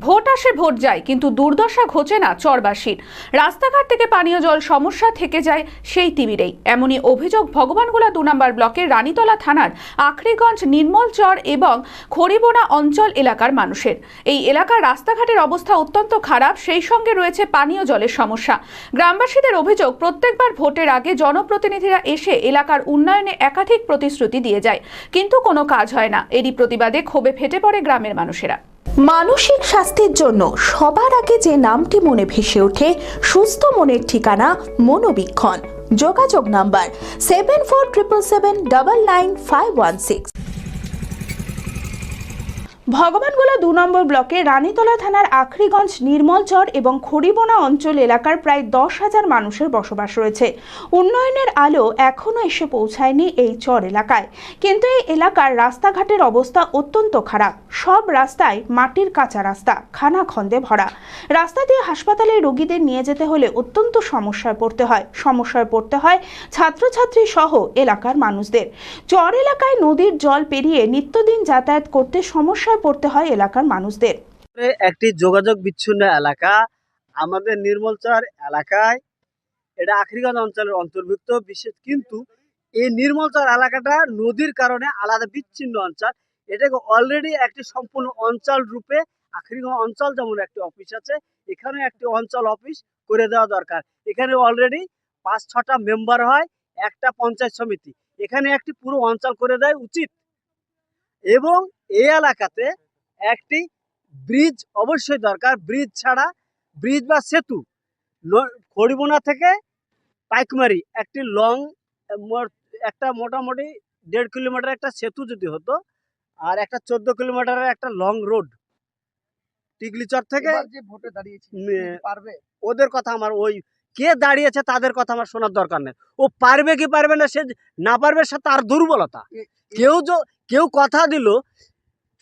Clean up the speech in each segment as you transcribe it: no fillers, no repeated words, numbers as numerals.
Vote আসে vote যায়, কিন্তু দুর্দশা ঘোচে না চরবাসীর। রাস্তাঘাট থেকে পানীয় জল সমস্যা থেকে যায় সেই তিমিরেই। এমনই অভিযোগ ভগবানগোলা ২ নম্বর ব্লকের রানীতলা থানার আখরিগঞ্জ নির্মলচর এবং খড়িবোনা অঞ্চল এলাকার মানুষের। এই এলাকার রাস্তাঘাটের অবস্থা অত্যন্ত খারাপ, সেই সঙ্গে রয়েছে পানীয় জলের সমস্যা। গ্রামবাসীদের অভিযোগ, প্রত্যেকবার ভোটের আগে জনপ্রতিনিধিরা এসে এলাকার উন্নয়নে একাধিক প্রতিশ্রুতি দিয়ে যায়, কিন্তু কোনো কাজ হয় না। এরই প্রতিবাদে ক্ষোভে ফেটে পড়ে গ্রামের মানুষেরা। মানসিক স্বাস্থ্যের জন্য সবার আগে যে নামটি মনে ভেসে ওঠে, সুস্থ মনের ঠিকানা মনোবীক্ষণ। যোগাযোগ নাম্বার 7477799516। ভগবানগোলা ২ নম্বর ব্লকের রানীতলা থানার আখরিগঞ্জ নির্মলচর এবং খড়িবোনা অঞ্চল এলাকার প্রায় ১০,০০০ মানুষের বসবাস রয়েছে। উন্নয়নের আলো এখনও এসে পৌঁছায়নি এই চর এলাকায়, কিন্তু এই এলাকার রাস্তাঘাটের অবস্থা অত্যন্ত খারাপ। সব রাস্তায় মাটির কাঁচা রাস্তা, খানাখন্দে ভরা। রাস্তা দিয়ে হাসপাতালে রোগীদের নিয়ে যেতে হলে অত্যন্ত সমস্যায় পড়তে হয় ছাত্রছাত্রী সহ এলাকার মানুষদের। চর এলাকায় নদীর জল পেরিয়ে নিত্যদিন যাতায়াত করতে সমস্যায় পড়তে হয় এলাকার মানুষদের। একটি যোগাযোগ বিচ্ছিন্ন এলাকা আমাদের নির্মলচর এলাকায়, এটা আখরিগঞ্জ অঞ্চলের অন্তর্ভুক্ত বিশেষ, কিন্তু এই নির্মলচর এলাকাটা নদীর কারণে আলাদা বিচ্ছিন্ন অঞ্চল। এটাকে অলরেডি একটি সম্পূর্ণ অঞ্চল রূপে আখরিগঞ্জ অঞ্চল যেমন একটি অফিস আছে, এখানে একটি অঞ্চল অফিস করে দেওয়া দরকার। এখানে অলরেডি ৫-৬টা মেম্বার হয় একটা পঞ্চায়েত সমিতি, এখানে একটি পুরো অঞ্চল করে দেওয়া উচিত। এবং এই এলাকাতে একটি ব্রিজ অবশ্যই দরকার। ব্রিজ ছাড়া, ব্রিজ বা সেতু, খড়িবোনা থেকে পাইকমারি একটি একটা মোটামুটি ১.৫ কিলোমিটার একটা সেতু যদি হতো, আর একটা ১৪ কিলোমিটারের একটা লং রোড টিকলিচর থেকে পারবে। ওদের কথা আমার, ওই কে দাঁড়িয়েছে তাদের কথা আমার শোনার দরকার নেই। ও পারবে কি পারবে না, সে না পারবে সে তার দুর্বলতা। কেউ কথা দিল,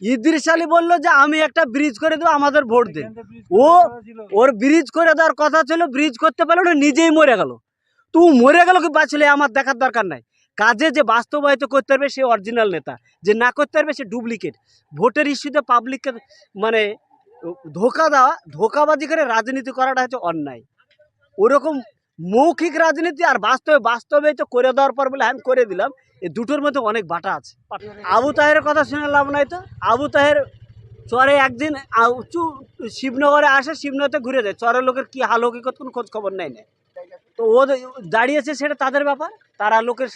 ইদ্রিস আলী বললো যে আমি একটা ব্রিজ করে দেবো, আমাদের ভোট দিন। ওর ব্রিজ করে দেওয়ার কথা ছিল, ব্রিজ করতে পারলো না, নিজেই মরে গেল। তো মরে গেল কি বাঁচলে আমার দেখার দরকার নাই। কাজে যে বাস্তবায়িত করতে পারবে সে অরিজিনাল নেতা, যে না করতে পারবে সে ডুপ্লিকেট। ভোটের ইস্যুতে পাবলিককে মানে ধোকাবাজি করে রাজনীতি করাটা হচ্ছে অন্যায়। ওরকম মৌখিক রাজনীতি আর বাস্তবায়িত করে দেওয়ার পর বলে আমি করে দিলাম, এই দুটোর মধ্যে অনেক বাটা আছে। আবু তাহেরের কথা শুনে লাভ নাই তো। আবু তাহের চরে একদিন শিবনগরে আসে, শিবনগরতে ঘুরে যায়, চরের লোকের কি হাল হকিকত কোনো খোঁজ খবর নেয় না। তো ও দাঁড়িয়েছে, সেটা তাদের ব্যাপার। তারা লোকের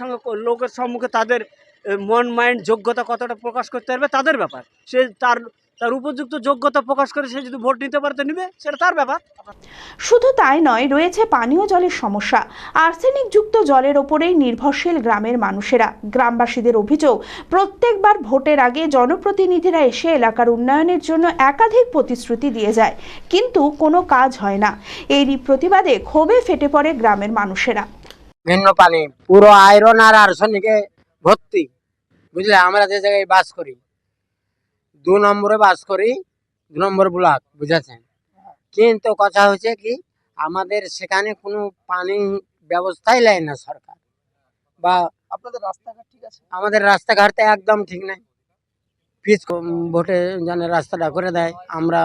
সম্মুখে তাদের মন মাইন্ড যোগ্যতা কতটা প্রকাশ করতে পারবে তাদের ব্যাপার। সে তার উপযুক্ত যোগ্যতা প্রকাশ করে সে যদি ভোট নিতে পারে তো নিবে, সেটা তার ব্যাপার। শুধু তাই নয়, রয়েছে পানীয় জলের সমস্যা। আর্সেনিক যুক্ত জলের ওপরেই নির্ভরশীল গ্রামের মানুষেরা। গ্রামবাসীদের অভিযোগ, প্রত্যেকবার ভোটের আগে জনপ্রতিনিধিরা এসে এলাকার উন্নয়নের জন্য একাধিক প্রতিশ্রুতি দিয়ে যায়, কিন্তু কোনো কাজ হয় না। এরই প্রতিবাদে ক্ষোভে ফেটে পড়ে গ্রামের মানুষেরা। ভিন্ন পানি পুরো আয়রন আর আর্সেনিকে ভর্তি, বুঝলে। আমরা যে জায়গায় বাস করি, ২ নম্বরে বাস করি, ২ নম্বর ব্লক, বুঝেছেন। কিন্তু কথা হচ্ছে কি, আমাদের সেখানে কোনো পানি ব্যবস্থাই নেয় না সরকার। বা আপনাদের রাস্তাঘাট ঠিক আছে? আমাদের রাস্তাঘাটটা একদম ঠিক নাই। পিচ ভোটে জানে রাস্তাটা করে দেয়, আমরা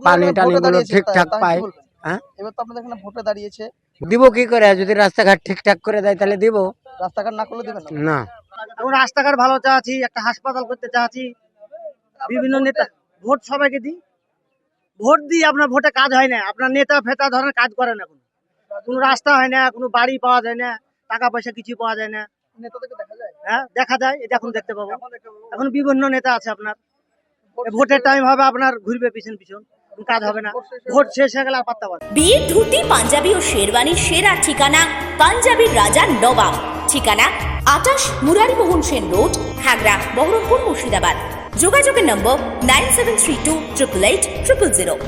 পানি টানিগুলো ঠিকঠাক পাই। হ্যাঁ, এবার তো আপনাদের এখানে ভোটে দাঁড়িয়েছে, দিব কি করে? যদি রাস্তাঘাট ঠিকঠাক করে দেয় তাহলে দিব, রাস্তাঘাট না করলে দিবেন না। এখন রাস্তাঘাট ভালো চাচ্ছি, একটা হাসপাতাল করতে চাচ্ছি, বিভিন্ন নেতা ভোট সবাইকে দিই, ভোট দিই, আপনার ভোটে কাজ হয় না। আপনার নেতা ফেতা ধরনের কাজ করে না, কোনো রাস্তা হয় না, কোনো বাড়ি পাওয়া যায় না, টাকা পয়সা কিছু পাওয়া যায় না। নেতাদেরকে দেখা যায়? হ্যাঁ, দেখা যায়, এটা এখন দেখতে পাবো। এখন বিভিন্ন নেতা আছে, আপনার ভোটের টাইম হবে, আপনার ঘুরবে পিছন কাজ হবে না, ভোট শেষ হয়ে গেলে আর পাত্তা পাবে। বিয়ে, ধুতি, পাঞ্জাবি ও শেরওয়ানির সেরা ঠিকানা পাঞ্জাবির রাজা নবাব। ঠিকানা ২৮ মুরারিমোহন সেন রোড, খাগড়া, বহরমপুর, মুর্শিদাবাদ। যোগাযোগের নম্বর 9732 888 000।